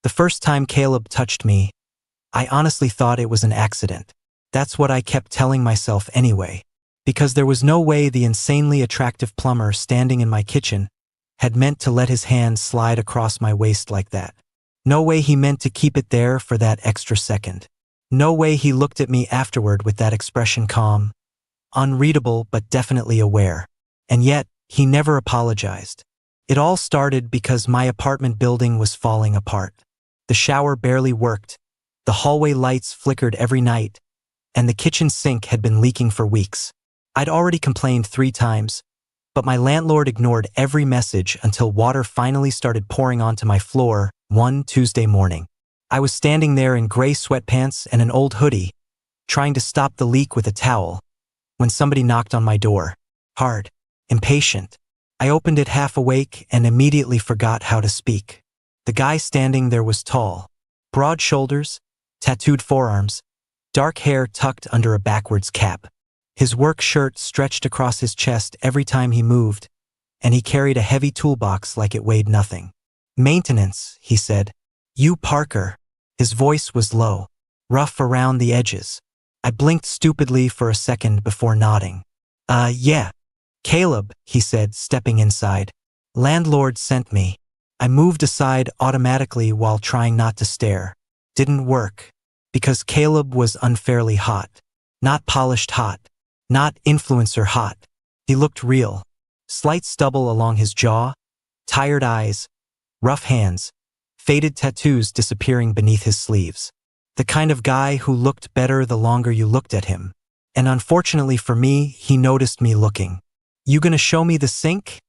The first time Caleb touched me, I honestly thought it was an accident. That's what I kept telling myself anyway, because there was no way the insanely attractive plumber standing in my kitchen had meant to let his hand slide across my waist like that. No way he meant to keep it there for that extra second. No way he looked at me afterward with that expression calm, unreadable but definitely aware. And yet, he never apologized. It all started because my apartment building was falling apart. The shower barely worked, the hallway lights flickered every night, and the kitchen sink had been leaking for weeks. I'd already complained 3 times, but my landlord ignored every message until water finally started pouring onto my floor one Tuesday morning. I was standing there in gray sweatpants and an old hoodie, trying to stop the leak with a towel, when somebody knocked on my door. Hard, impatient. I opened it half awake and immediately forgot how to speak. The guy standing there was tall, broad shoulders, tattooed forearms, dark hair tucked under a backwards cap. His work shirt stretched across his chest every time he moved, and he carried a heavy toolbox like it weighed nothing. "Maintenance," he said. "You Parker." His voice was low, rough around the edges. I blinked stupidly for a second before nodding. Yeah. "Caleb," he said, stepping inside. "Landlord sent me." I moved aside automatically while trying not to stare. Didn't work. Because Caleb was unfairly hot. Not polished hot. Not influencer hot. He looked real. Slight stubble along his jaw, tired eyes, rough hands, faded tattoos disappearing beneath his sleeves. The kind of guy who looked better the longer you looked at him. And unfortunately for me, he noticed me looking. "You gonna show me the sink?"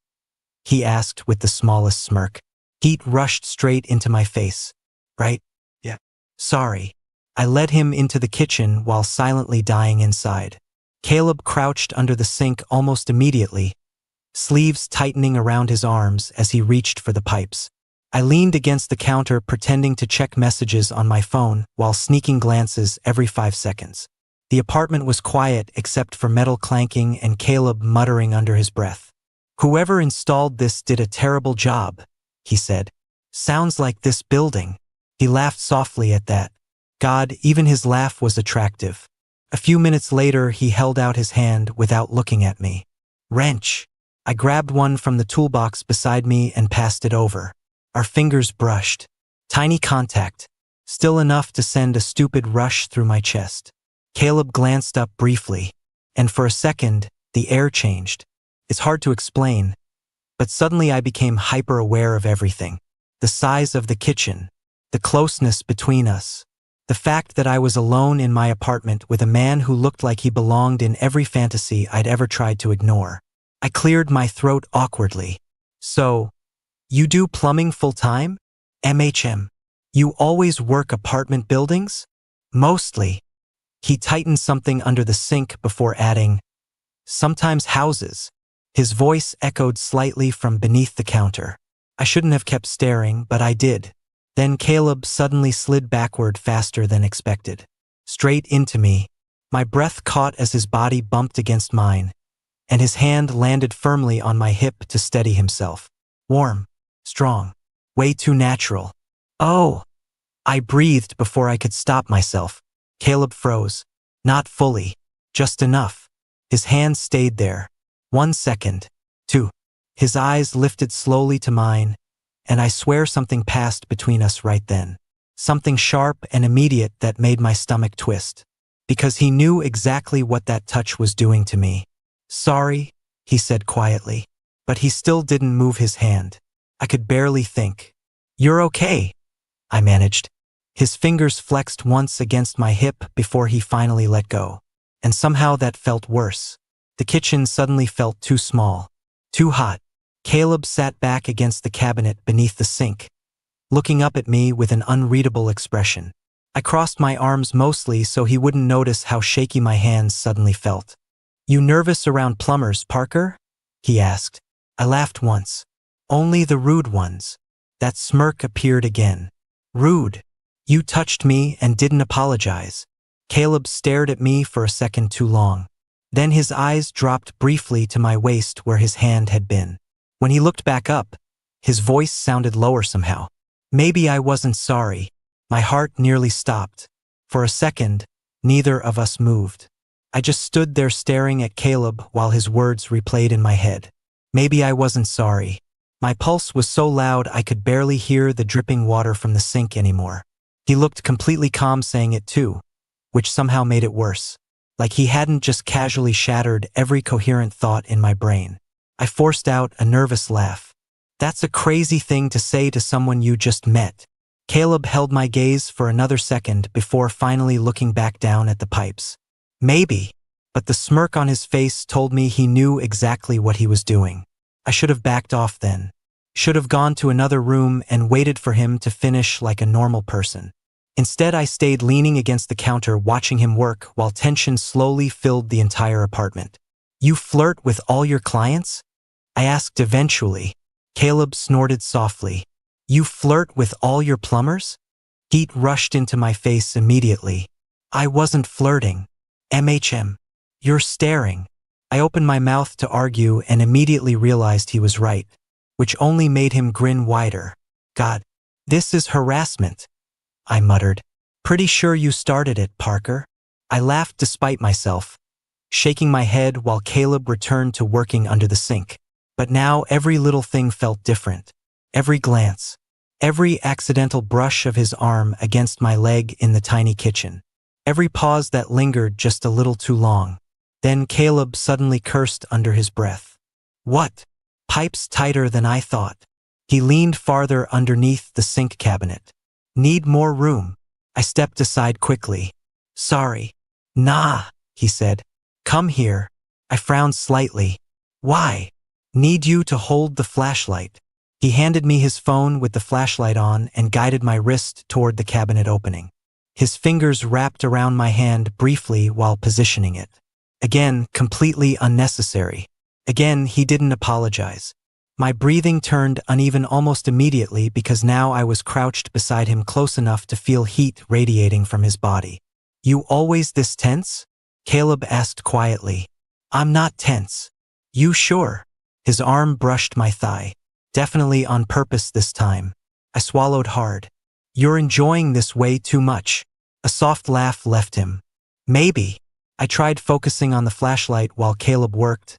he asked with the smallest smirk. Heat rushed straight into my face. "Right? Yeah. Sorry." I led him into the kitchen while silently dying inside. Caleb crouched under the sink almost immediately, sleeves tightening around his arms as he reached for the pipes. I leaned against the counter pretending to check messages on my phone while sneaking glances every 5 seconds. The apartment was quiet except for metal clanking and Caleb muttering under his breath. "Whoever installed this did a terrible job," he said. "Sounds like this building." He laughed softly at that. God, even his laugh was attractive. A few minutes later, he held out his hand without looking at me. "Wrench." I grabbed one from the toolbox beside me and passed it over. Our fingers brushed. Tiny contact, still enough to send a stupid rush through my chest. Caleb glanced up briefly, and for a second, the air changed. It's hard to explain, but suddenly I became hyper-aware of everything. The size of the kitchen, the closeness between us, the fact that I was alone in my apartment with a man who looked like he belonged in every fantasy I'd ever tried to ignore. I cleared my throat awkwardly. "So, you do plumbing full-time? MHM. You always work apartment buildings?" "Mostly." He tightened something under the sink before adding, "Sometimes houses." His voice echoed slightly from beneath the counter. I shouldn't have kept staring, but I did. Then Caleb suddenly slid backward faster than expected. Straight into me. My breath caught as his body bumped against mine, and his hand landed firmly on my hip to steady himself. Warm. Strong. Way too natural. "Oh!" I breathed before I could stop myself. Caleb froze. Not fully. Just enough. His hand stayed there. 1 second. 2. His eyes lifted slowly to mine, and I swear something passed between us right then. Something sharp and immediate that made my stomach twist. Because he knew exactly what that touch was doing to me. "Sorry," he said quietly. But he still didn't move his hand. I could barely think. "You're okay," I managed. His fingers flexed once against my hip before he finally let go. And somehow that felt worse. The kitchen suddenly felt too small. Too hot. Caleb sat back against the cabinet beneath the sink, looking up at me with an unreadable expression. I crossed my arms mostly so he wouldn't notice how shaky my hands suddenly felt. "You nervous around plumbers, Parker?" he asked. I laughed once. "Only the rude ones." That smirk appeared again. "Rude? You touched me and didn't apologize." Caleb stared at me for a second too long. Then his eyes dropped briefly to my waist where his hand had been. When he looked back up, his voice sounded lower somehow. Maybe I wasn't sorry. My heart nearly stopped. For a second, neither of us moved. I just stood there staring at Caleb while his words replayed in my head. Maybe I wasn't sorry. My pulse was so loud I could barely hear the dripping water from the sink anymore. He looked completely calm saying it too, which somehow made it worse. Like he hadn't just casually shattered every coherent thought in my brain. I forced out a nervous laugh. That's a crazy thing to say to someone you just met. Caleb held my gaze for another second before finally looking back down at the pipes. Maybe, but the smirk on his face told me he knew exactly what he was doing. I should have backed off then. Should have gone to another room and waited for him to finish like a normal person. Instead, I stayed leaning against the counter watching him work while tension slowly filled the entire apartment. You flirt with all your clients? I asked eventually. Caleb snorted softly. You flirt with all your plumbers? Heat rushed into my face immediately. I wasn't flirting. MHM. You're staring. I opened my mouth to argue and immediately realized he was right, which only made him grin wider. God, this is harassment, I muttered. Pretty sure you started it, Parker. I laughed despite myself, shaking my head while Caleb returned to working under the sink. But now every little thing felt different. Every glance, every accidental brush of his arm against my leg in the tiny kitchen, every pause that lingered just a little too long. Then Caleb suddenly cursed under his breath. What? Pipes tighter than I thought. He leaned farther underneath the sink cabinet. Need more room. I stepped aside quickly. Sorry. Nah, he said. Come here. I frowned slightly. Why? Need you to hold the flashlight. He handed me his phone with the flashlight on and guided my wrist toward the cabinet opening. His fingers wrapped around my hand briefly while positioning it. Again, completely unnecessary. Again, he didn't apologize. My breathing turned uneven almost immediately because now I was crouched beside him close enough to feel heat radiating from his body. You always this tense? Caleb asked quietly. I'm not tense. You sure? His arm brushed my thigh. Definitely on purpose this time. I swallowed hard. You're enjoying this way too much. A soft laugh left him. Maybe. I tried focusing on the flashlight while Caleb worked,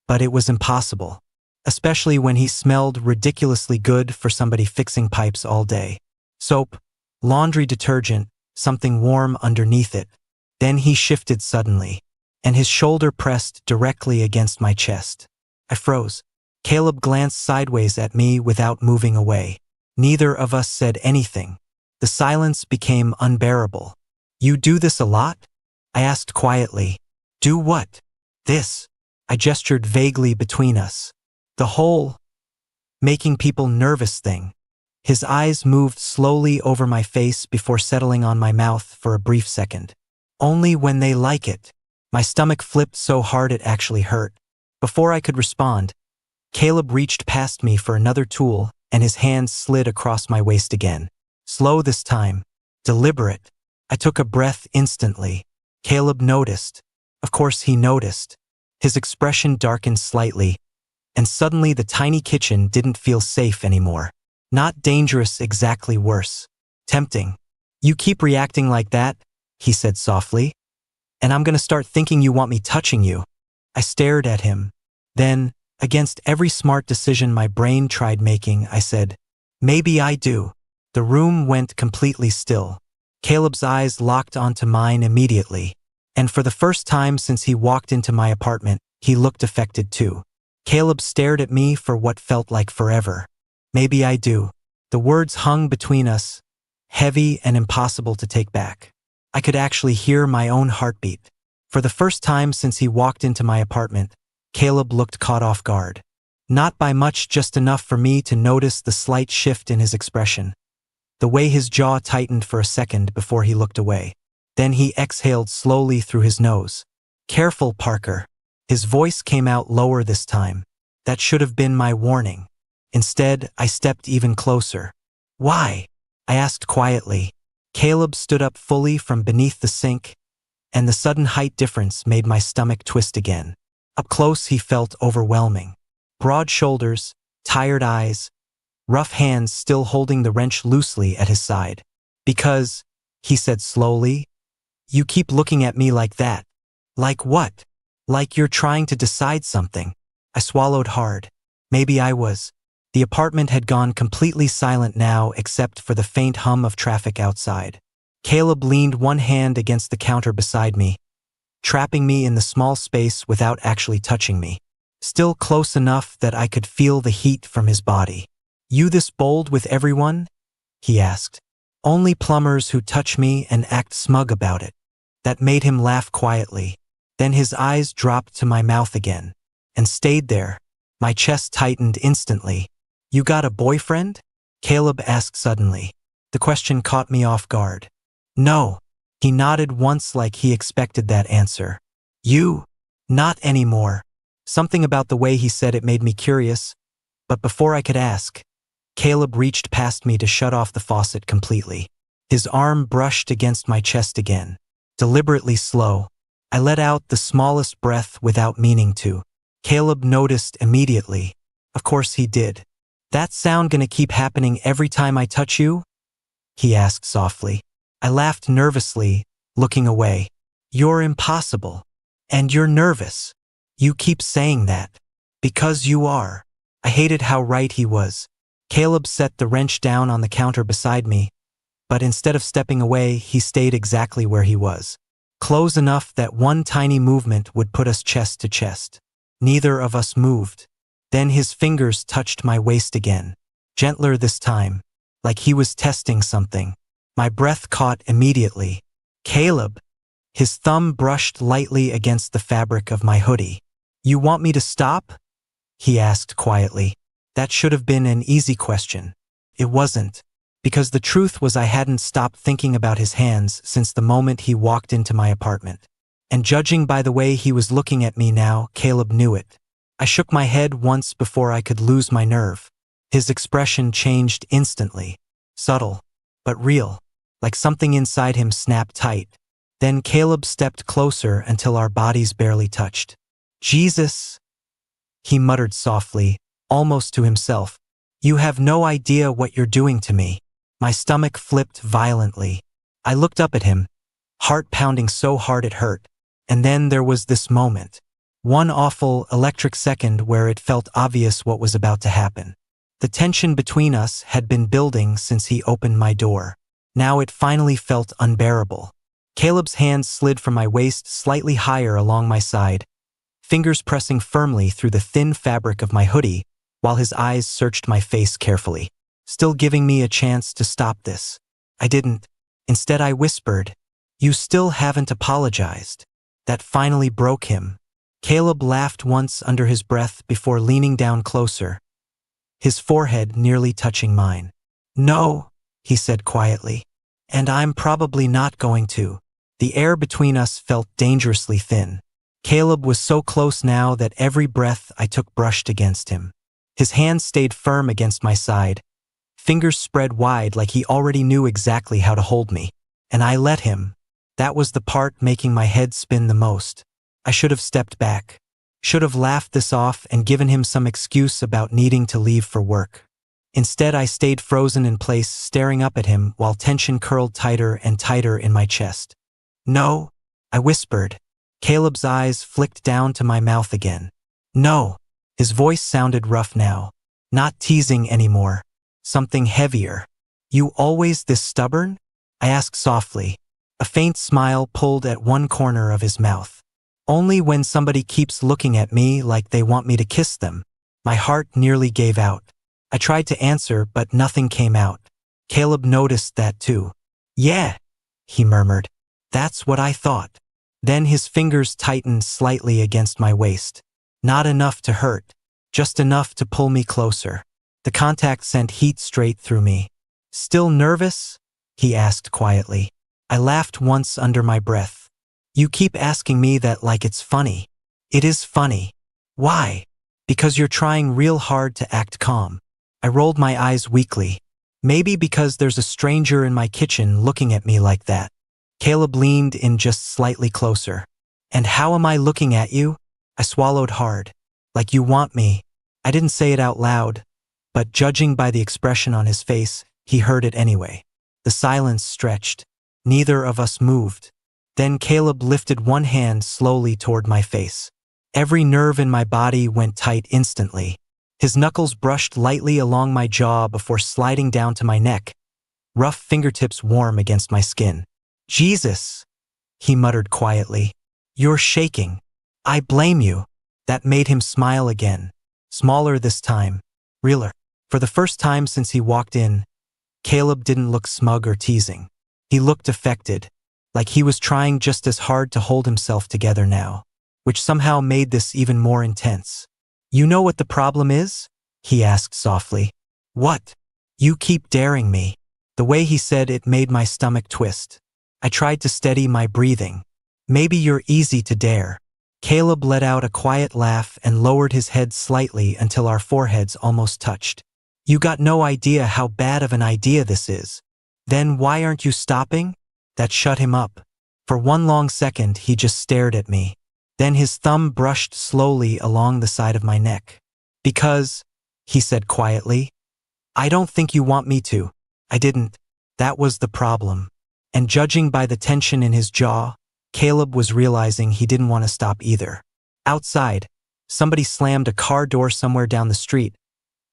but it was impossible. Especially when he smelled ridiculously good for somebody fixing pipes all day. Soap, laundry detergent, something warm underneath it. Then he shifted suddenly, and his shoulder pressed directly against my chest. I froze. Caleb glanced sideways at me without moving away. Neither of us said anything. The silence became unbearable. You do this a lot? I asked quietly. Do what? This. I gestured vaguely between us. The whole making people nervous thing. His eyes moved slowly over my face before settling on my mouth for a brief second. Only when they like it. My stomach flipped so hard it actually hurt. Before I could respond, Caleb reached past me for another tool and his hands slid across my waist again. Slow this time. Deliberate. I took a breath instantly. Caleb noticed. Of course he noticed. His expression darkened slightly, and suddenly the tiny kitchen didn't feel safe anymore. Not dangerous, exactly worse. Tempting. You keep reacting like that, he said softly, and I'm gonna start thinking you want me touching you. I stared at him. Then, against every smart decision my brain tried making, I said, maybe I do. The room went completely still. Caleb's eyes locked onto mine immediately, and for the first time since he walked into my apartment, he looked affected too. Caleb stared at me for what felt like forever. Maybe I do. The words hung between us, heavy and impossible to take back. I could actually hear my own heartbeat. For the first time since he walked into my apartment, Caleb looked caught off guard. Not by much, just enough for me to notice the slight shift in his expression. The way his jaw tightened for a second before he looked away. Then he exhaled slowly through his nose. Careful, Parker. His voice came out lower this time. That should have been my warning. Instead, I stepped even closer. Why? I asked quietly. Caleb stood up fully from beneath the sink, and the sudden height difference made my stomach twist again. Up close he felt overwhelming. Broad shoulders, tired eyes, rough hands still holding the wrench loosely at his side. Because, he said slowly, you keep looking at me like that. Like what? Like you're trying to decide something. I swallowed hard. Maybe I was. The apartment had gone completely silent now except for the faint hum of traffic outside. Caleb leaned one hand against the counter beside me, trapping me in the small space without actually touching me. Still close enough that I could feel the heat from his body. You this bold with everyone? He asked. Only plumbers who touch me and act smug about it. That made him laugh quietly. Then his eyes dropped to my mouth again, and stayed there. My chest tightened instantly. You got a boyfriend? Caleb asked suddenly. The question caught me off guard. No. He nodded once like he expected that answer. You? Not anymore. Something about the way he said it made me curious, but before I could ask, Caleb reached past me to shut off the faucet completely. His arm brushed against my chest again. Deliberately slow, I let out the smallest breath without meaning to. Caleb noticed immediately. Of course he did. That sound gonna keep happening every time I touch you? He asked softly. I laughed nervously, looking away. You're impossible. And you're nervous. You keep saying that. Because you are. I hated how right he was. Caleb set the wrench down on the counter beside me, but instead of stepping away, he stayed exactly where he was. Close enough that one tiny movement would put us chest to chest. Neither of us moved. Then his fingers touched my waist again. Gentler this time, like he was testing something. My breath caught immediately. Caleb! His thumb brushed lightly against the fabric of my hoodie. You want me to stop? He asked quietly. That should have been an easy question. It wasn't, because the truth was I hadn't stopped thinking about his hands since the moment he walked into my apartment. And judging by the way he was looking at me now, Caleb knew it. I shook my head once before I could lose my nerve. His expression changed instantly. Subtle, but real, like something inside him snapped tight. Then Caleb stepped closer until our bodies barely touched. Jesus, he muttered softly, almost to himself. You have no idea what you're doing to me. My stomach flipped violently. I looked up at him, heart pounding so hard it hurt. And then there was this moment. One awful, electric second where it felt obvious what was about to happen. The tension between us had been building since he opened my door. Now it finally felt unbearable. Caleb's hand slid from my waist slightly higher along my side, fingers pressing firmly through the thin fabric of my hoodie, while his eyes searched my face carefully, still giving me a chance to stop this. I didn't. Instead I whispered, You still haven't apologized. That finally broke him. Caleb laughed once under his breath before leaning down closer, his forehead nearly touching mine. No, he said quietly. And I'm probably not going to. The air between us felt dangerously thin. Caleb was so close now that every breath I took brushed against him. His hand stayed firm against my side, fingers spread wide like he already knew exactly how to hold me. And I let him. That was the part making my head spin the most. I should have stepped back. Should have laughed this off and given him some excuse about needing to leave for work. Instead, I stayed frozen in place, staring up at him while tension curled tighter and tighter in my chest. No, I whispered. Caleb's eyes flicked down to my mouth again. No. His voice sounded rough now. Not teasing anymore. Something heavier. You always this stubborn? I asked softly. A faint smile pulled at one corner of his mouth. Only when somebody keeps looking at me like they want me to kiss them. My heart nearly gave out. I tried to answer, but nothing came out. Caleb noticed that too. Yeah, he murmured. That's what I thought. Then his fingers tightened slightly against my waist. Not enough to hurt, just enough to pull me closer. The contact sent heat straight through me. Still nervous? He asked quietly. I laughed once under my breath. You keep asking me that like it's funny. It is funny. Why? Because you're trying real hard to act calm. I rolled my eyes weakly. Maybe because there's a stranger in my kitchen looking at me like that. Caleb leaned in just slightly closer. And how am I looking at you? I swallowed hard. Like you want me. I didn't say it out loud, but judging by the expression on his face, he heard it anyway. The silence stretched. Neither of us moved. Then Caleb lifted one hand slowly toward my face. Every nerve in my body went tight instantly. His knuckles brushed lightly along my jaw before sliding down to my neck, rough fingertips warm against my skin. "Jesus," he muttered quietly. "You're shaking. I blame you." That made him smile again. Smaller this time. Realer. For the first time since he walked in, Caleb didn't look smug or teasing. He looked affected, like he was trying just as hard to hold himself together now, which somehow made this even more intense. "You know what the problem is?" he asked softly. "What?" "You keep daring me." The way he said it made my stomach twist. I tried to steady my breathing. "Maybe you're easy to dare." Caleb let out a quiet laugh and lowered his head slightly until our foreheads almost touched. "You got no idea how bad of an idea this is. Then why aren't you stopping?" That shut him up. For one long second, he just stared at me. Then his thumb brushed slowly along the side of my neck. "Because," he said quietly, "I don't think you want me to." I didn't. That was the problem. And judging by the tension in his jaw, Caleb was realizing he didn't want to stop either. Outside, somebody slammed a car door somewhere down the street,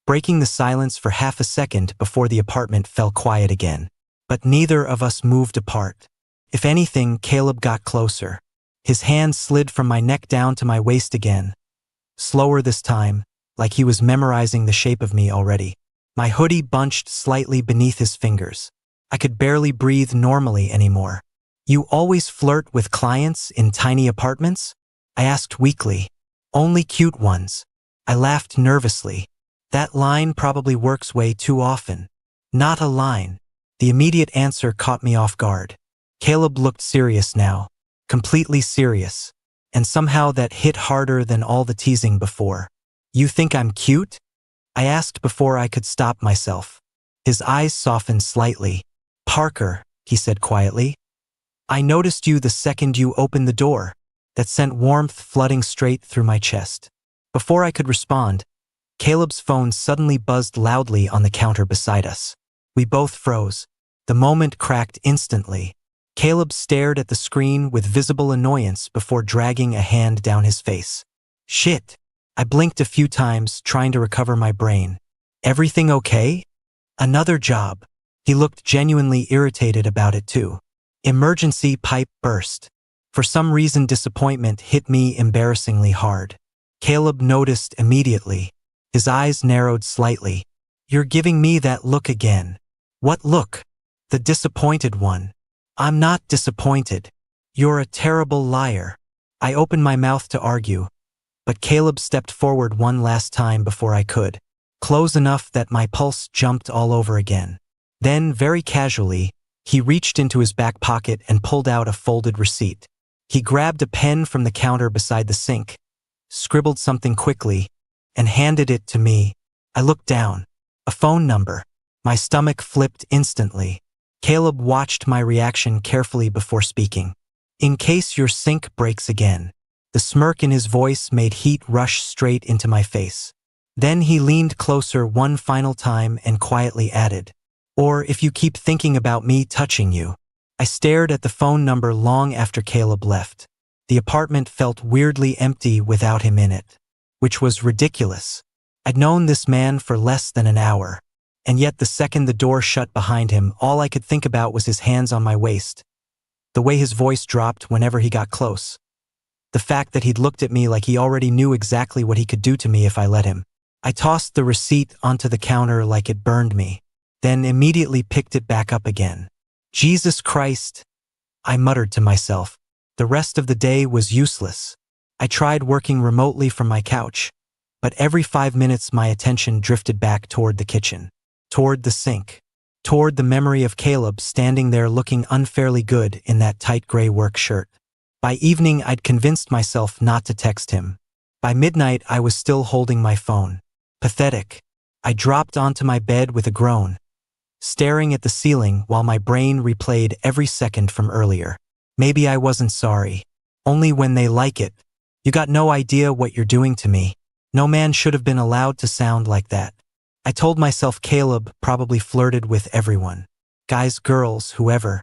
breaking the silence for half a second before the apartment fell quiet again. But neither of us moved apart. If anything, Caleb got closer. His hand slid from my neck down to my waist again. Slower this time, like he was memorizing the shape of me already. My hoodie bunched slightly beneath his fingers. I could barely breathe normally anymore. "You always flirt with clients in tiny apartments?" I asked weakly. "Only cute ones." I laughed nervously. That line probably works way too often. Not a line. The immediate answer caught me off guard. Caleb looked serious now. Completely serious. And somehow that hit harder than all the teasing before. "You think I'm cute?" I asked before I could stop myself. His eyes softened slightly. "Parker," he said quietly, "I noticed you the second you opened the door." That sent warmth flooding straight through my chest. Before I could respond, Caleb's phone suddenly buzzed loudly on the counter beside us. We both froze. The moment cracked instantly. Caleb stared at the screen with visible annoyance before dragging a hand down his face. "Shit." I blinked a few times, trying to recover my brain. "Everything okay?" "Another job." He looked genuinely irritated about it too. "Emergency pipe burst." For some reason, disappointment hit me embarrassingly hard. Caleb noticed immediately. His eyes narrowed slightly. "You're giving me that look again." "What look?" "The disappointed one." "I'm not disappointed." "You're a terrible liar." I opened my mouth to argue, but Caleb stepped forward one last time before I could. Close enough that my pulse jumped all over again. Then, very casually, he reached into his back pocket and pulled out a folded receipt. He grabbed a pen from the counter beside the sink, scribbled something quickly, and handed it to me. I looked down. A phone number. My stomach flipped instantly. Caleb watched my reaction carefully before speaking. "In case your sink breaks again." The smirk in his voice made heat rush straight into my face. Then he leaned closer one final time and quietly added, "Or if you keep thinking about me touching you." I stared at the phone number long after Caleb left. The apartment felt weirdly empty without him in it, which was ridiculous. I'd known this man for less than an hour, and yet the second the door shut behind him, all I could think about was his hands on my waist, the way his voice dropped whenever he got close, the fact that he'd looked at me like he already knew exactly what he could do to me if I let him. I tossed the receipt onto the counter like it burned me, then immediately picked it back up again. "Jesus Christ," I muttered to myself. The rest of the day was useless. I tried working remotely from my couch, but every 5 minutes my attention drifted back toward the kitchen, toward the sink, toward the memory of Caleb standing there looking unfairly good in that tight gray work shirt. By evening, I'd convinced myself not to text him. By midnight, I was still holding my phone. Pathetic. I dropped onto my bed with a groan, staring at the ceiling while my brain replayed every second from earlier. Maybe I wasn't sorry. Only when they like it. "You got no idea what you're doing to me." No man should have been allowed to sound like that. I told myself Caleb probably flirted with everyone. Guys, girls, whoever.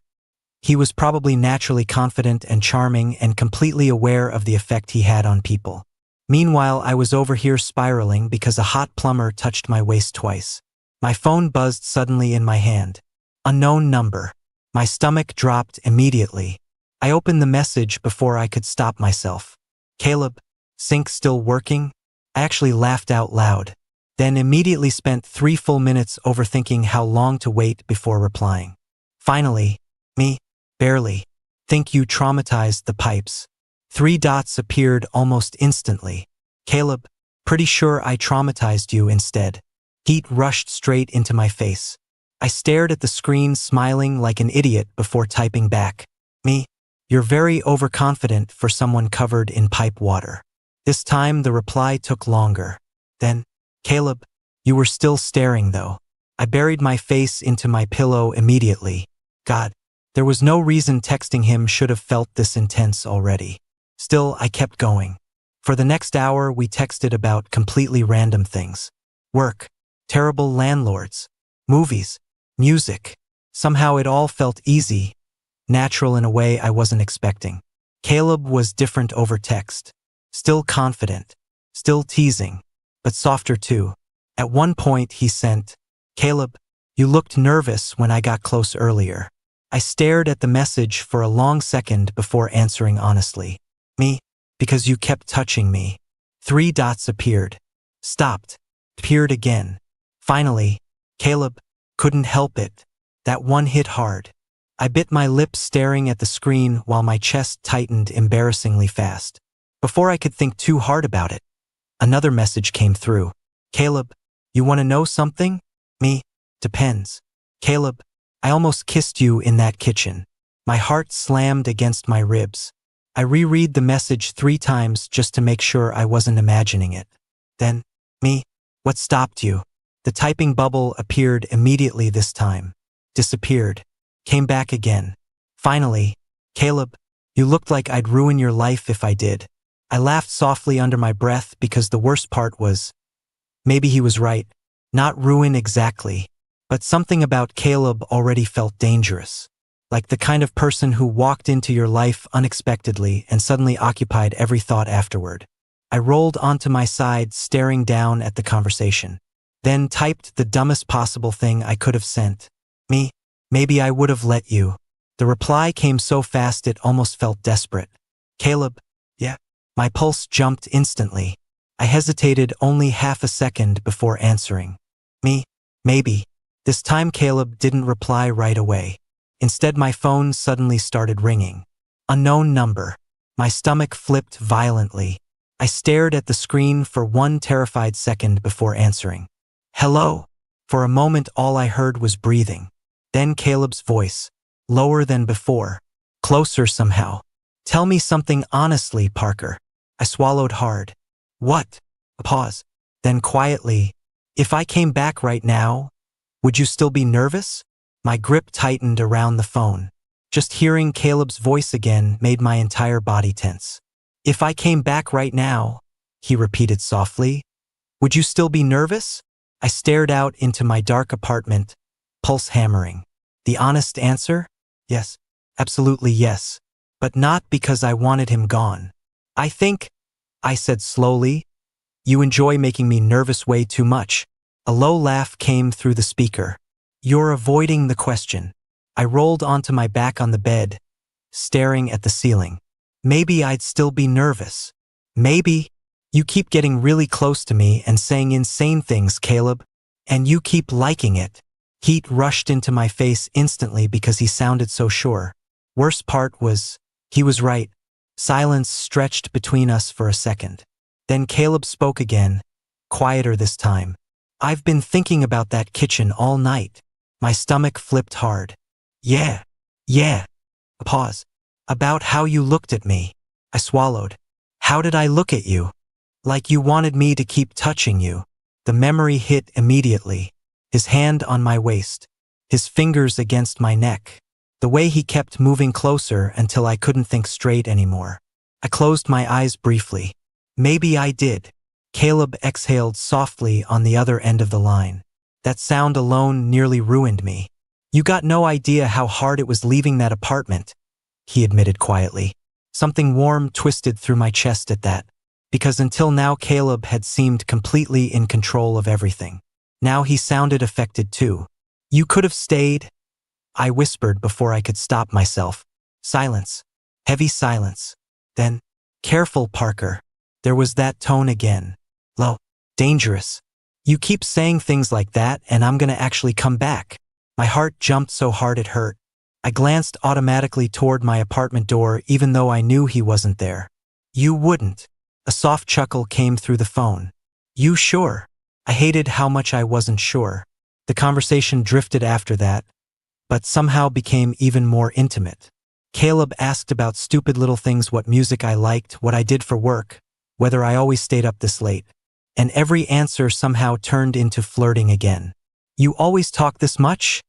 He was probably naturally confident and charming and completely aware of the effect he had on people. Meanwhile, I was over here spiraling because a hot plumber touched my waist twice. My phone buzzed suddenly in my hand. Unknown number. My stomach dropped immediately. I opened the message before I could stop myself. Caleb, sync still working? I actually laughed out loud. Then immediately spent 3 full minutes overthinking how long to wait before replying. Finally, me, barely. Think you traumatized the pipes. 3 dots appeared almost instantly. Caleb, pretty sure I traumatized you instead. Heat rushed straight into my face. I stared at the screen smiling like an idiot before typing back. Me, you're very overconfident for someone covered in pipe water. This time the reply took longer. Then, Caleb, you were still staring though. I buried my face into my pillow immediately. God, there was no reason texting him should have felt this intense already. Still, I kept going. For the next hour, we texted about completely random things. Work, terrible landlords, movies, music. Somehow it all felt easy, natural in a way I wasn't expecting. Caleb was different over text. Still confident, still teasing, but softer too. At one point he sent, Caleb, you looked nervous when I got close earlier. I stared at the message for a long second before answering honestly. Me, because you kept touching me. 3 dots appeared. Stopped. Appeared again. Finally, Caleb, couldn't help it. That one hit hard. I bit my lips staring at the screen while my chest tightened embarrassingly fast. Before I could think too hard about it, another message came through. Caleb, you want to know something? Me, depends. Caleb, I almost kissed you in that kitchen. My heart slammed against my ribs. I reread the message 3 times just to make sure I wasn't imagining it. Then, me, what stopped you? The typing bubble appeared immediately this time. Disappeared. Came back again. Finally, Caleb, you looked like I'd ruin your life if I did. I laughed softly under my breath because the worst part was, maybe he was right. Not ruin exactly, but something about Caleb already felt dangerous. Like the kind of person who walked into your life unexpectedly and suddenly occupied every thought afterward. I rolled onto my side, staring down at the conversation. Then typed the dumbest possible thing I could have sent. Me, maybe I would have let you. The reply came so fast it almost felt desperate. Caleb, yeah. My pulse jumped instantly. I hesitated only half a second before answering. Me, maybe. This time Caleb didn't reply right away. Instead, my phone suddenly started ringing. Unknown number. My stomach flipped violently. I stared at the screen for 1 terrified second before answering. Hello. For a moment all I heard was breathing. Then Caleb's voice. Lower than before. Closer somehow. Tell me something honestly, Parker. I swallowed hard. What? A pause. Then quietly. If I came back right now, would you still be nervous? My grip tightened around the phone. Just hearing Caleb's voice again made my entire body tense. If I came back right now, he repeated softly, would you still be nervous? I stared out into my dark apartment, pulse hammering. The honest answer? Yes. Absolutely yes. But not because I wanted him gone. I think, I said slowly, you enjoy making me nervous way too much. A low laugh came through the speaker. You're avoiding the question. I rolled onto my back on the bed, staring at the ceiling. Maybe I'd still be nervous. Maybe. You keep getting really close to me and saying insane things, Caleb. And you keep liking it. Heat rushed into my face instantly because he sounded so sure. Worst part was, he was right. Silence stretched between us for a second. Then Caleb spoke again, quieter this time. I've been thinking about that kitchen all night. My stomach flipped hard. Yeah. A pause. About how you looked at me. I swallowed. How did I look at you? Like you wanted me to keep touching you. The memory hit immediately. His hand on my waist. His fingers against my neck. The way he kept moving closer until I couldn't think straight anymore. I closed my eyes briefly. Maybe I did. Caleb exhaled softly on the other end of the line. That sound alone nearly ruined me. You got no idea how hard it was leaving that apartment, he admitted quietly. Something warm twisted through my chest at that, because until now Caleb had seemed completely in control of everything. Now he sounded affected too. You could have stayed, I whispered before I could stop myself. Silence. Heavy silence. Then, careful, Parker. There was that tone again. Low. Dangerous. You keep saying things like that and I'm gonna actually come back. My heart jumped so hard it hurt. I glanced automatically toward my apartment door even though I knew he wasn't there. You wouldn't. A soft chuckle came through the phone. You sure? I hated how much I wasn't sure. The conversation drifted after that, but somehow became even more intimate. Caleb asked about stupid little things, what music I liked, what I did for work, whether I always stayed up this late. And every answer somehow turned into flirting again. You always talk this much?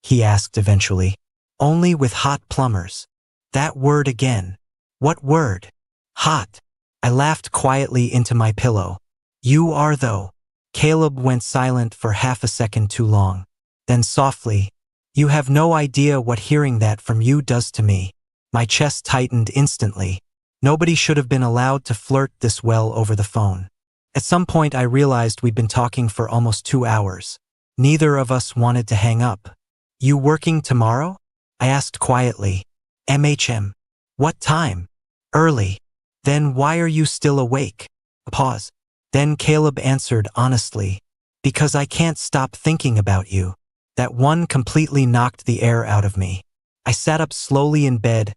He asked eventually. Only with hot plumbers. That word again. What word? Hot. I laughed quietly into my pillow. You are though. Caleb went silent for half a second too long. Then softly, you have no idea what hearing that from you does to me. My chest tightened instantly. Nobody should have been allowed to flirt this well over the phone. At some point I realized we'd been talking for almost 2 hours. Neither of us wanted to hang up. You working tomorrow? I asked quietly. MHM. What time? Early. Then why are you still awake? A pause. Then Caleb answered honestly. Because I can't stop thinking about you. That one completely knocked the air out of me. I sat up slowly in bed,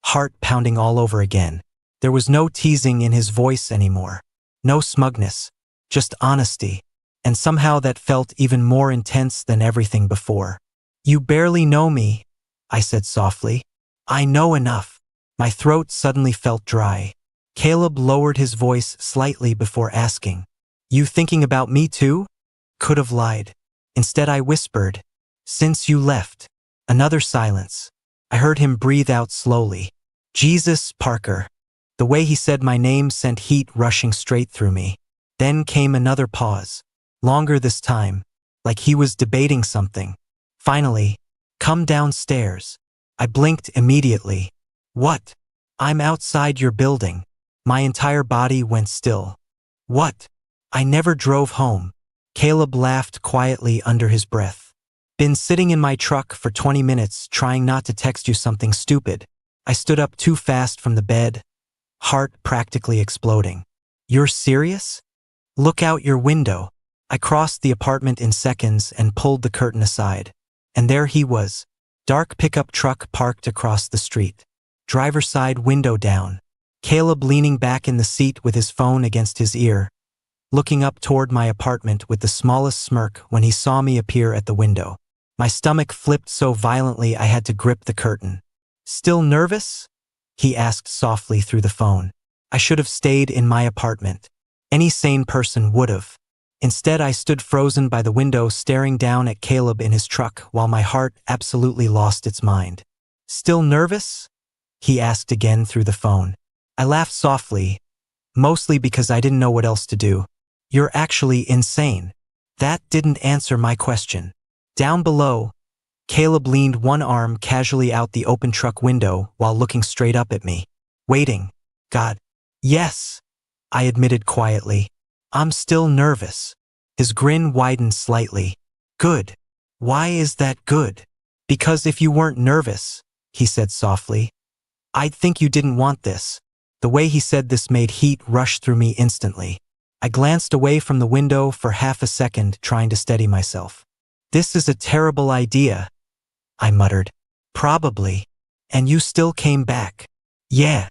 heart pounding all over again. There was no teasing in his voice anymore. No smugness. Just honesty. And somehow that felt even more intense than everything before. You barely know me, I said softly. I know enough. My throat suddenly felt dry. Caleb lowered his voice slightly before asking. You thinking about me too? Could have lied. Instead I whispered. Since you left. Another silence. I heard him breathe out slowly. Jesus, Parker. The way he said my name sent heat rushing straight through me. Then came another pause. Longer this time. Like he was debating something. Finally, come downstairs. I blinked immediately. What? I'm outside your building. My entire body went still. What? I never drove home. Caleb laughed quietly under his breath. Been sitting in my truck for 20 minutes trying not to text you something stupid. I stood up too fast from the bed, heart practically exploding. You're serious? Look out your window. I crossed the apartment in seconds and pulled the curtain aside. And there he was. Dark pickup truck parked across the street. Driver's side window down. Caleb leaning back in the seat with his phone against his ear, looking up toward my apartment with the smallest smirk when he saw me appear at the window. My stomach flipped so violently I had to grip the curtain. Still nervous? He asked softly through the phone. I should have stayed in my apartment. Any sane person would have. Instead, I stood frozen by the window staring down at Caleb in his truck while my heart absolutely lost its mind. Still nervous? He asked again through the phone. I laughed softly, mostly because I didn't know what else to do. You're actually insane. That didn't answer my question. Down below, Caleb leaned one arm casually out the open truck window while looking straight up at me. Waiting. God. Yes, I admitted quietly. I'm still nervous. His grin widened slightly. Good. Why is that good? Because if you weren't nervous, he said softly, I'd think you didn't want this. The way he said this made heat rush through me instantly. I glanced away from the window for half a second, trying to steady myself. This is a terrible idea, I muttered. Probably. And you still came back. Yeah.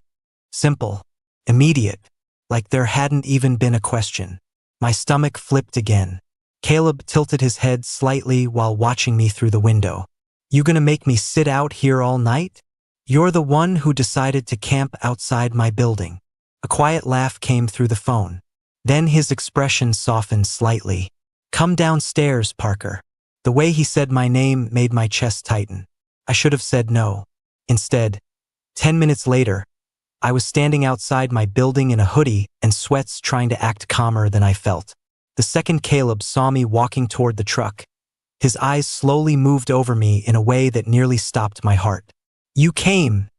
Simple. Immediate. Like there hadn't even been a question. My stomach flipped again. Caleb tilted his head slightly while watching me through the window. You gonna make me sit out here all night? You're the one who decided to camp outside my building. A quiet laugh came through the phone. Then his expression softened slightly. Come downstairs, Parker. The way he said my name made my chest tighten. I should have said no. Instead, 10 minutes later, I was standing outside my building in a hoodie and sweats trying to act calmer than I felt. The second Caleb saw me walking toward the truck. His eyes slowly moved over me in a way that nearly stopped my heart. "You came,"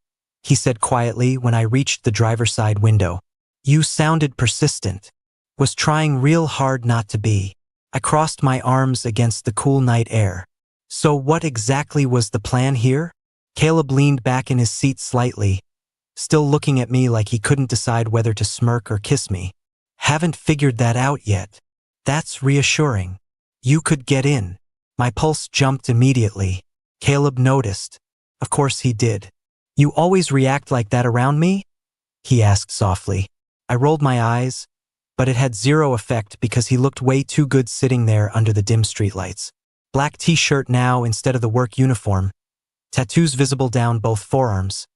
he said quietly when I reached the driver's side window. "You sounded persistent." Was trying real hard not to be. I crossed my arms against the cool night air. "So what exactly was the plan here?" Caleb leaned back in his seat slightly, still looking at me like he couldn't decide whether to smirk or kiss me. "Haven't figured that out yet." "That's reassuring. You could get in." My pulse jumped immediately. Caleb noticed. Of course he did. "You always react like that around me?" he asked softly. I rolled my eyes, but it had zero effect because he looked way too good sitting there under the dim streetlights. Black t-shirt now instead of the work uniform, tattoos visible down both forearms,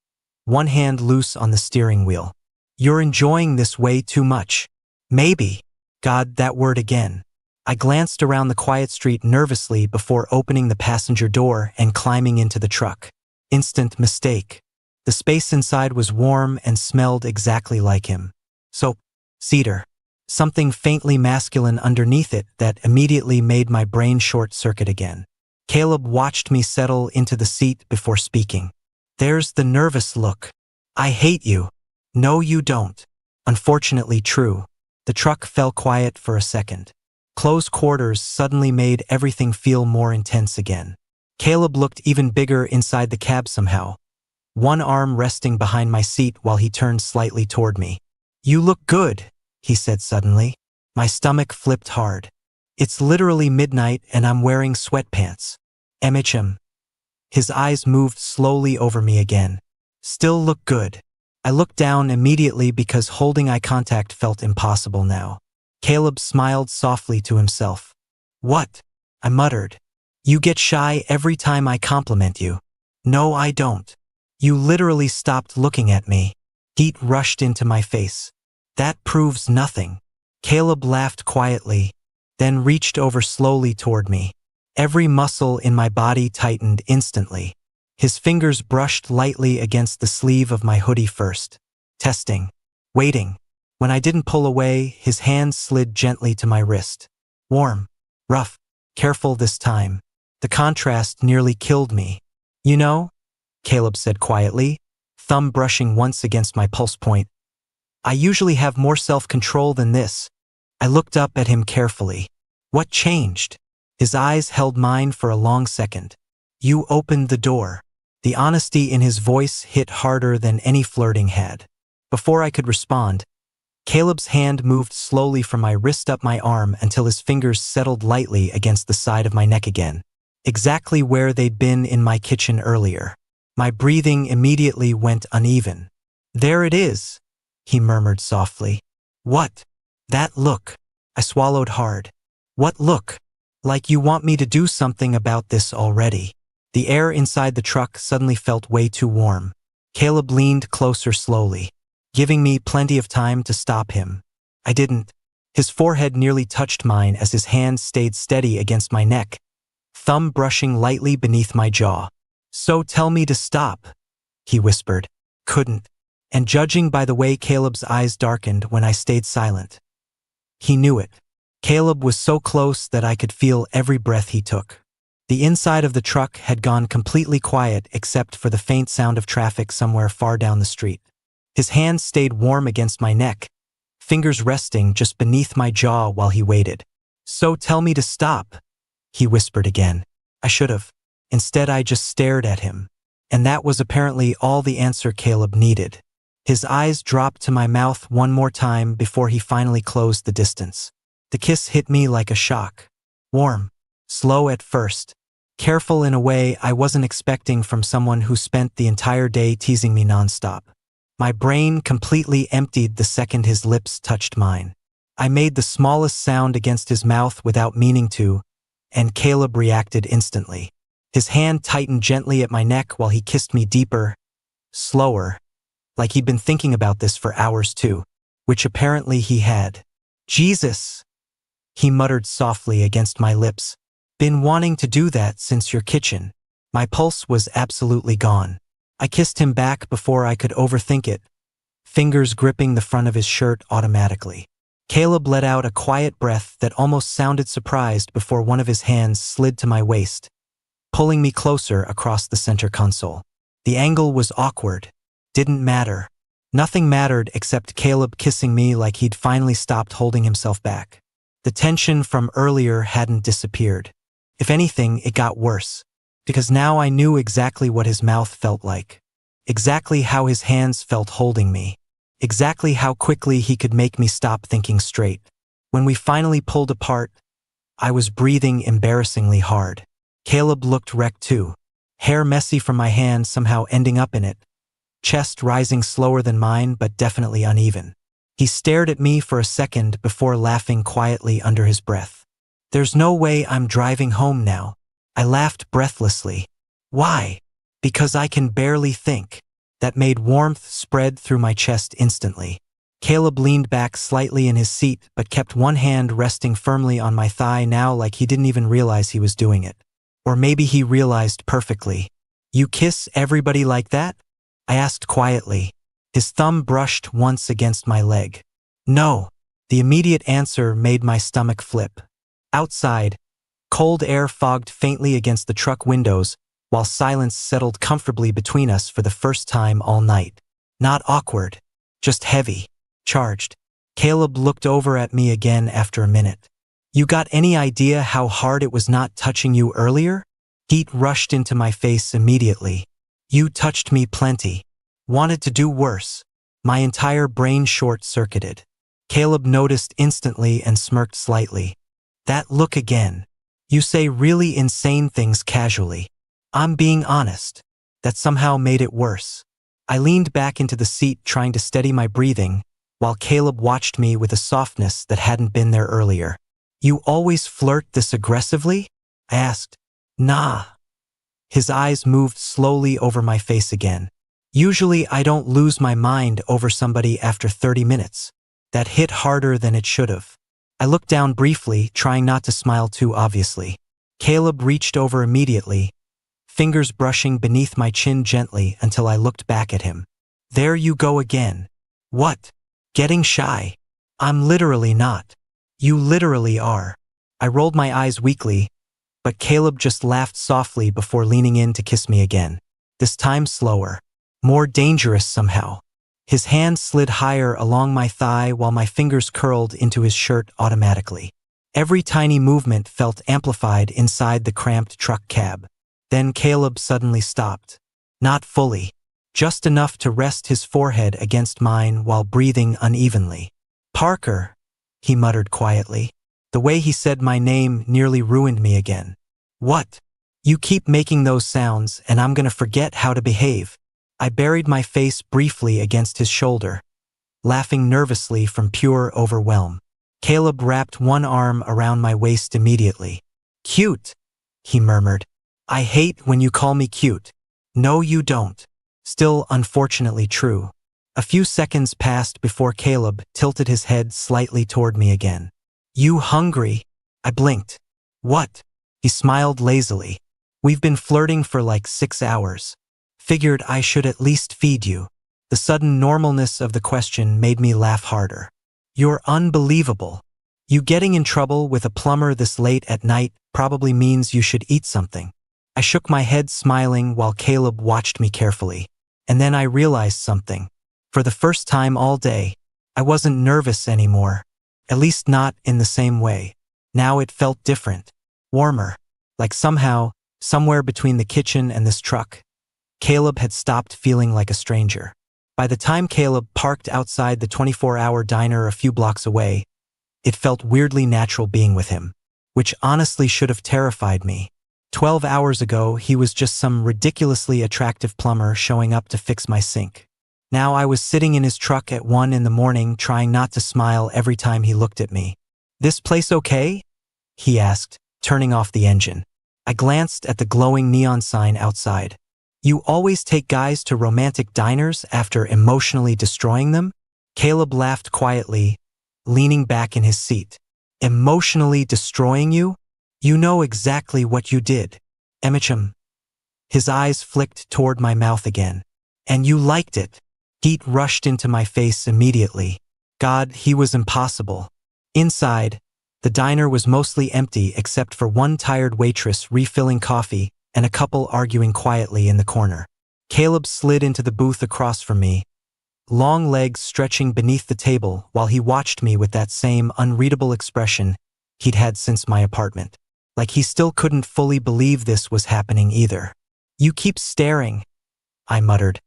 one hand loose on the steering wheel. "You're enjoying this way too much." "Maybe." God, that word again. I glanced around the quiet street nervously before opening the passenger door and climbing into the truck. Instant mistake. The space inside was warm and smelled exactly like him. So, cedar. Something faintly masculine underneath it that immediately made my brain short-circuit again. Caleb watched me settle into the seat before speaking. "There's the nervous look. I hate you." "No, you don't." Unfortunately true. The truck fell quiet for a second. Close quarters suddenly made everything feel more intense again. Caleb looked even bigger inside the cab somehow, one arm resting behind my seat while he turned slightly toward me. "You look good," he said suddenly. My stomach flipped hard. "It's literally midnight and I'm wearing sweatpants." "MHM." His eyes moved slowly over me again. "Still look good." I looked down immediately because holding eye contact felt impossible now. Caleb smiled softly to himself. "What?" I muttered. "You get shy every time I compliment you." "No, I don't." "You literally stopped looking at me." Heat rushed into my face. "That proves nothing." Caleb laughed quietly, then reached over slowly toward me. Every muscle in my body tightened instantly. His fingers brushed lightly against the sleeve of my hoodie first. Testing. Waiting. When I didn't pull away, his hand slid gently to my wrist. Warm. Rough. Careful this time. The contrast nearly killed me. "You know," Caleb said quietly, thumb brushing once against my pulse point, "I usually have more self-control than this." I looked up at him carefully. "What changed?" His eyes held mine for a long second. "You opened the door." The honesty in his voice hit harder than any flirting had. Before I could respond, Caleb's hand moved slowly from my wrist up my arm until his fingers settled lightly against the side of my neck again, exactly where they'd been in my kitchen earlier. My breathing immediately went uneven. "There it is," he murmured softly. "What?" "That look." I swallowed hard. "What look?" "Like you want me to do something about this already." The air inside the truck suddenly felt way too warm. Caleb leaned closer slowly, giving me plenty of time to stop him. I didn't. His forehead nearly touched mine as his hand stayed steady against my neck, thumb brushing lightly beneath my jaw. "So tell me to stop," he whispered. Couldn't. And judging by the way Caleb's eyes darkened when I stayed silent, he knew it. Caleb was so close that I could feel every breath he took. The inside of the truck had gone completely quiet except for the faint sound of traffic somewhere far down the street. His hand stayed warm against my neck, fingers resting just beneath my jaw while he waited. "So tell me to stop," he whispered again. I should have. Instead, I just stared at him. And that was apparently all the answer Caleb needed. His eyes dropped to my mouth one more time before he finally closed the distance. The kiss hit me like a shock. Warm. Slow at first. Careful in a way I wasn't expecting from someone who spent the entire day teasing me nonstop. My brain completely emptied the second his lips touched mine. I made the smallest sound against his mouth without meaning to, and Caleb reacted instantly. His hand tightened gently at my neck while he kissed me deeper, slower, like he'd been thinking about this for hours too, which apparently he had. "Jesus," he muttered softly against my lips. "Been wanting to do that since your kitchen." My pulse was absolutely gone. I kissed him back before I could overthink it, fingers gripping the front of his shirt automatically. Caleb let out a quiet breath that almost sounded surprised before one of his hands slid to my waist, pulling me closer across the center console. The angle was awkward. Didn't matter. Nothing mattered except Caleb kissing me like he'd finally stopped holding himself back. The tension from earlier hadn't disappeared. If anything, it got worse. Because now I knew exactly what his mouth felt like. Exactly how his hands felt holding me. Exactly how quickly he could make me stop thinking straight. When we finally pulled apart, I was breathing embarrassingly hard. Caleb looked wrecked too. Hair messy from my hand somehow ending up in it. Chest rising slower than mine but definitely uneven. He stared at me for a second before laughing quietly under his breath. "There's no way I'm driving home now." I laughed breathlessly. "Why?" "Because I can barely think." That made warmth spread through my chest instantly. Caleb leaned back slightly in his seat but kept one hand resting firmly on my thigh now like he didn't even realize he was doing it. Or maybe he realized perfectly. "You kiss everybody like that?" I asked quietly. His thumb brushed once against my leg. "No." The immediate answer made my stomach flip. Outside, cold air fogged faintly against the truck windows, while silence settled comfortably between us for the first time all night. Not awkward, just heavy, charged. Caleb looked over at me again after a minute. "You got any idea how hard it was not touching you earlier?" Heat rushed into my face immediately. "You touched me plenty. Wanted to do worse." My entire brain short-circuited. Caleb noticed instantly and smirked slightly. "That look again. You say really insane things casually." "I'm being honest." That somehow made it worse. I leaned back into the seat trying to steady my breathing, while Caleb watched me with a softness that hadn't been there earlier. "You always flirt this aggressively?" I asked. "Nah." His eyes moved slowly over my face again. "Usually I don't lose my mind over somebody after 30 minutes. That hit harder than it should have." I looked down briefly, trying not to smile too obviously. Caleb reached over immediately, fingers brushing beneath my chin gently until I looked back at him. "There you go again." "What? Getting shy?" "I'm literally not." "You literally are." I rolled my eyes weakly, but Caleb just laughed softly before leaning in to kiss me again. This time slower. More dangerous somehow. His hand slid higher along my thigh while my fingers curled into his shirt automatically. Every tiny movement felt amplified inside the cramped truck cab. Then Caleb suddenly stopped. Not fully. Just enough to rest his forehead against mine while breathing unevenly. "Parker," he muttered quietly. The way he said my name nearly ruined me again. "What?" "You keep making those sounds and I'm gonna forget how to behave." I buried my face briefly against his shoulder, laughing nervously from pure overwhelm. Caleb wrapped one arm around my waist immediately. "Cute," he murmured. "I hate when you call me cute." "No, you don't." Still unfortunately true. A few seconds passed before Caleb tilted his head slightly toward me again. "You hungry?" I blinked. "What?" He smiled lazily. "We've been flirting for like 6 hours. Figured I should at least feed you." The sudden normalness of the question made me laugh harder. "You're unbelievable. You getting in trouble with a plumber this late at night probably means you should eat something." I shook my head smiling while Caleb watched me carefully. And then I realized something. For the first time all day, I wasn't nervous anymore. At least not in the same way. Now it felt different. Warmer. Like somehow, somewhere between the kitchen and this truck, Caleb had stopped feeling like a stranger. By the time Caleb parked outside the 24-hour diner a few blocks away, it felt weirdly natural being with him, which honestly should have terrified me. 12 hours ago, he was just some ridiculously attractive plumber showing up to fix my sink. Now I was sitting in his truck at 1 in the morning trying not to smile every time he looked at me. "This place okay?" he asked, turning off the engine. I glanced at the glowing neon sign outside. "You always take guys to romantic diners after emotionally destroying them?" Caleb laughed quietly, leaning back in his seat. "Emotionally destroying you? You know exactly what you did. Emicham." His eyes flicked toward my mouth again. "And you liked it." Heat rushed into my face immediately. God, he was impossible. Inside, the diner was mostly empty except for one tired waitress refilling coffee and a couple arguing quietly in the corner. Caleb slid into the booth across from me, long legs stretching beneath the table while he watched me with that same unreadable expression he'd had since my apartment. Like he still couldn't fully believe this was happening either. "You keep staring," I muttered,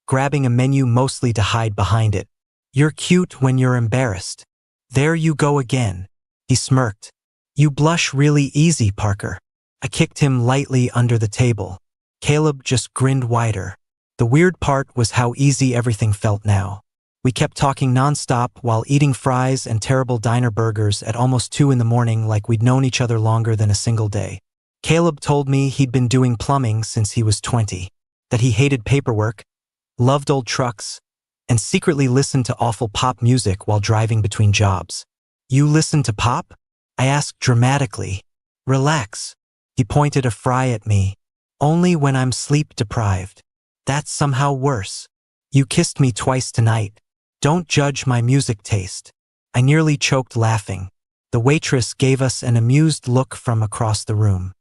grabbing a menu mostly to hide behind it. "You're cute when you're embarrassed." "There you go again," he smirked. "You blush really easy, Parker." I kicked him lightly under the table. Caleb just grinned wider. The weird part was how easy everything felt now. We kept talking nonstop while eating fries and terrible diner burgers at almost 2 in the morning like we'd known each other longer than a single day. Caleb told me he'd been doing plumbing since he was 20, that he hated paperwork, loved old trucks, and secretly listened to awful pop music while driving between jobs. "You listen to pop?" I asked dramatically. "Relax." He pointed a fry at me. "Only when I'm sleep-deprived. That's somehow worse. You kissed me twice tonight. Don't judge my music taste." I nearly choked laughing. The waitress gave us an amused look from across the room.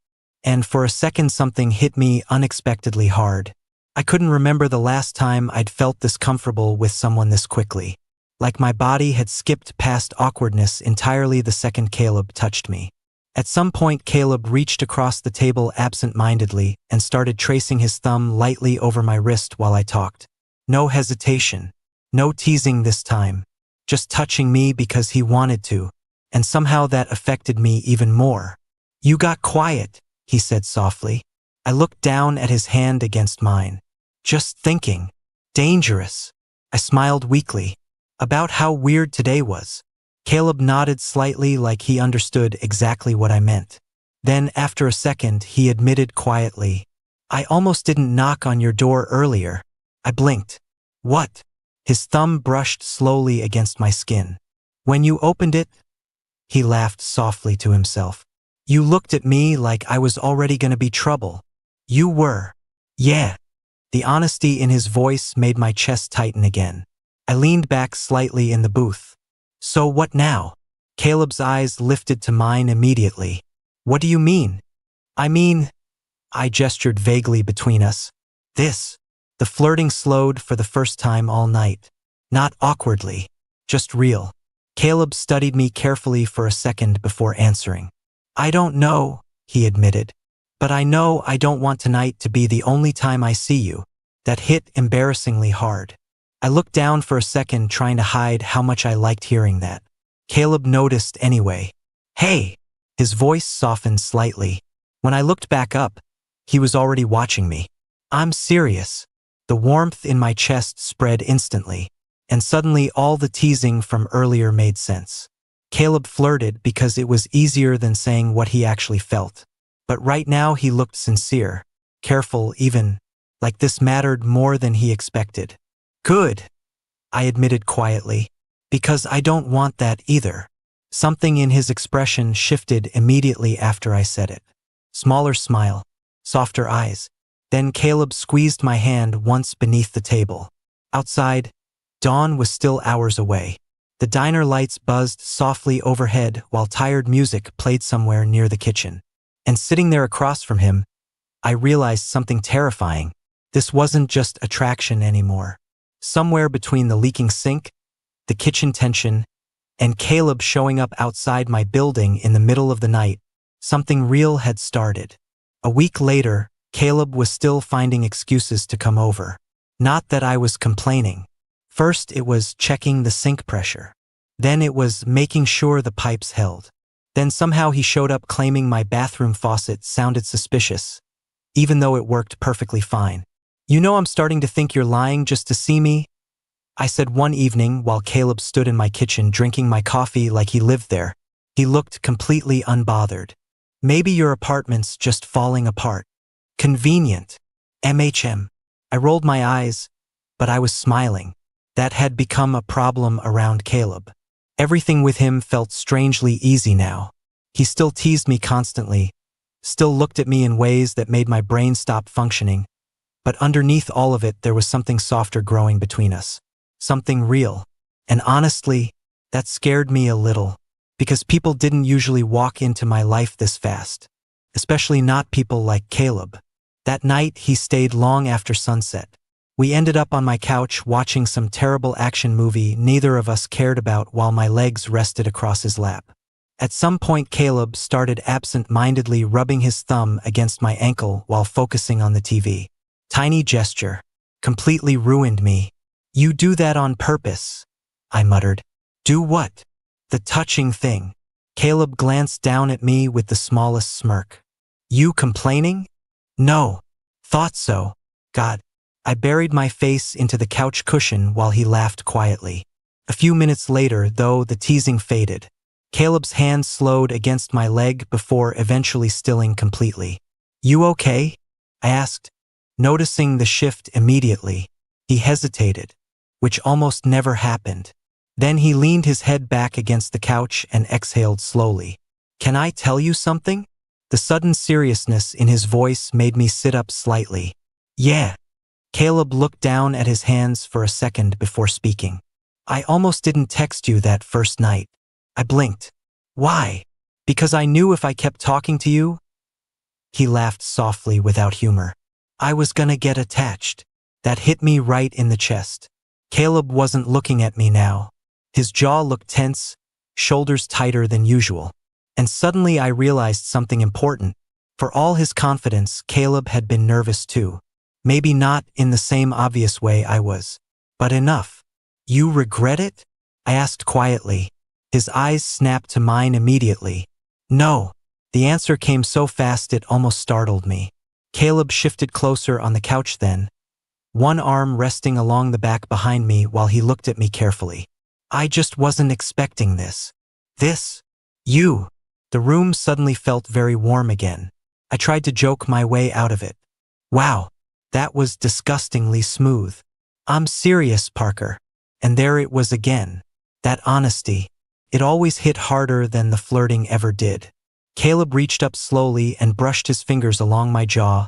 And for a second something hit me unexpectedly hard. I couldn't remember the last time I'd felt this comfortable with someone this quickly. Like my body had skipped past awkwardness entirely the second Caleb touched me. At some point, Caleb reached across the table absent-mindedly and started tracing his thumb lightly over my wrist while I talked. No hesitation. No teasing this time. Just touching me because he wanted to, and somehow that affected me even more. "You got quiet," he said softly. I looked down at his hand against mine. "Just thinking. Dangerous." I smiled weakly. "About how weird today was." Caleb nodded slightly like he understood exactly what I meant. Then, after a second, he admitted quietly, "I almost didn't knock on your door earlier." I blinked. "What?" His thumb brushed slowly against my skin. "When you opened it," he laughed softly to himself. "You looked at me like I was already gonna be trouble." "You were." "Yeah." The honesty in his voice made my chest tighten again. I leaned back slightly in the booth. "So what now?" Caleb's eyes lifted to mine immediately. "What do you mean?" "I mean," I gestured vaguely between us. "This." The flirting slowed for the first time all night. Not awkwardly, just real. Caleb studied me carefully for a second before answering. "I don't know," he admitted. "But I know I don't want tonight to be the only time I see you." That hit embarrassingly hard. I looked down for a second, trying to hide how much I liked hearing that. Caleb noticed anyway. "Hey!" His voice softened slightly. When I looked back up, he was already watching me. "I'm serious." The warmth in my chest spread instantly, and suddenly all the teasing from earlier made sense. Caleb flirted because it was easier than saying what he actually felt. But right now he looked sincere, careful even, like this mattered more than he expected. "Good," I admitted quietly, "because I don't want that either." Something in his expression shifted immediately after I said it. Smaller smile, softer eyes. Then Caleb squeezed my hand once beneath the table. Outside, dawn was still hours away. The diner lights buzzed softly overhead while tired music played somewhere near the kitchen. And sitting there across from him, I realized something terrifying. This wasn't just attraction anymore. Somewhere between the leaking sink, the kitchen tension, and Caleb showing up outside my building in the middle of the night, something real had started. A week later, Caleb was still finding excuses to come over. Not that I was complaining. First it was checking the sink pressure. Then it was making sure the pipes held. Then somehow he showed up claiming my bathroom faucet sounded suspicious, even though it worked perfectly fine. "You know I'm starting to think you're lying just to see me," I said one evening while Caleb stood in my kitchen drinking my coffee like he lived there. He looked completely unbothered. "Maybe your apartment's just falling apart. Convenient. MHM. I rolled my eyes, but I was smiling. That had become a problem around Caleb. Everything with him felt strangely easy now. He still teased me constantly, still looked at me in ways that made my brain stop functioning. But underneath all of it, there was something softer growing between us. Something real. And honestly, that scared me a little. because people didn't usually walk into my life this fast. Especially not people like Caleb. That night, he stayed long after sunset. We ended up on my couch watching some terrible action movie neither of us cared about while my legs rested across his lap. At some point, Caleb started absent-mindedly rubbing his thumb against my ankle while focusing on the TV. Tiny gesture. Completely ruined me. "You do that on purpose," I muttered. "Do what?" "The touching thing." Caleb glanced down at me with the smallest smirk. "You complaining?" "No. Thought so." "God." I buried my face into the couch cushion while he laughed quietly. A few minutes later, though, the teasing faded. Caleb's hand slowed against my leg before eventually stilling completely. "You okay?" I asked, noticing the shift immediately. He hesitated, which almost never happened. Then he leaned his head back against the couch and exhaled slowly. "Can I tell you something?" The sudden seriousness in his voice made me sit up slightly. "Yeah." Caleb looked down at his hands for a second before speaking. "I almost didn't text you that first night." I blinked. "Why?" "Because I knew if I kept talking to you." He laughed softly without humor. "I was gonna get attached." That hit me right in the chest. Caleb wasn't looking at me now. His jaw looked tense, shoulders tighter than usual. And suddenly I realized something important. For all his confidence, Caleb had been nervous too. Maybe not in the same obvious way I was. But enough. "You regret it?" I asked quietly. His eyes snapped to mine immediately. "No." The answer came so fast it almost startled me. Caleb shifted closer on the couch then, one arm resting along the back behind me while he looked at me carefully. "I just wasn't expecting this." "This? You?" The room suddenly felt very warm again. I tried to joke my way out of it. "Wow, that was disgustingly smooth." "I'm serious, Parker." And there it was again. That honesty. It always hit harder than the flirting ever did. Caleb reached up slowly and brushed his fingers along my jaw,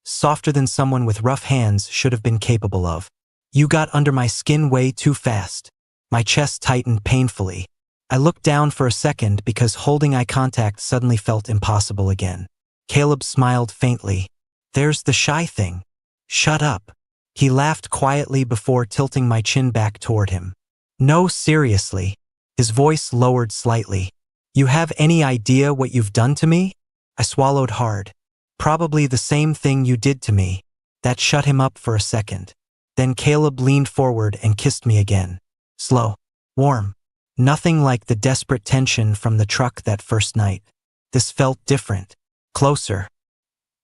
softer than someone with rough hands should have been capable of. "You got under my skin way too fast." My chest tightened painfully. I looked down for a second because holding eye contact suddenly felt impossible again. Caleb smiled faintly. "There's the shy thing." "Shut up." He laughed quietly before tilting my chin back toward him. "No, seriously." His voice lowered slightly. "You have any idea what you've done to me?" I swallowed hard. "Probably the same thing you did to me." That shut him up for a second. Then Caleb leaned forward and kissed me again. Slow. Warm. Nothing like the desperate tension from the truck that first night. This felt different. Closer.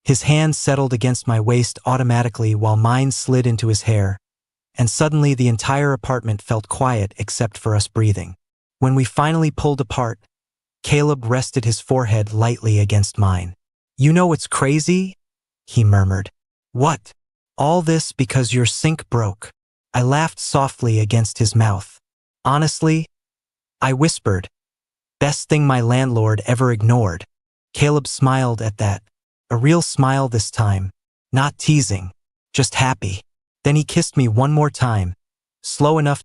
His hand settled against my waist automatically while mine slid into his hair, and suddenly the entire apartment felt quiet except for us breathing. When we finally pulled apart, Caleb rested his forehead lightly against mine. "You know what's crazy?" he murmured. "What?" "All this because your sink broke." I laughed softly against his mouth. "Honestly," I whispered, "best thing my landlord ever ignored." Caleb smiled at that. A real smile this time. Not teasing. Just happy. Then he kissed me one more time, slow enough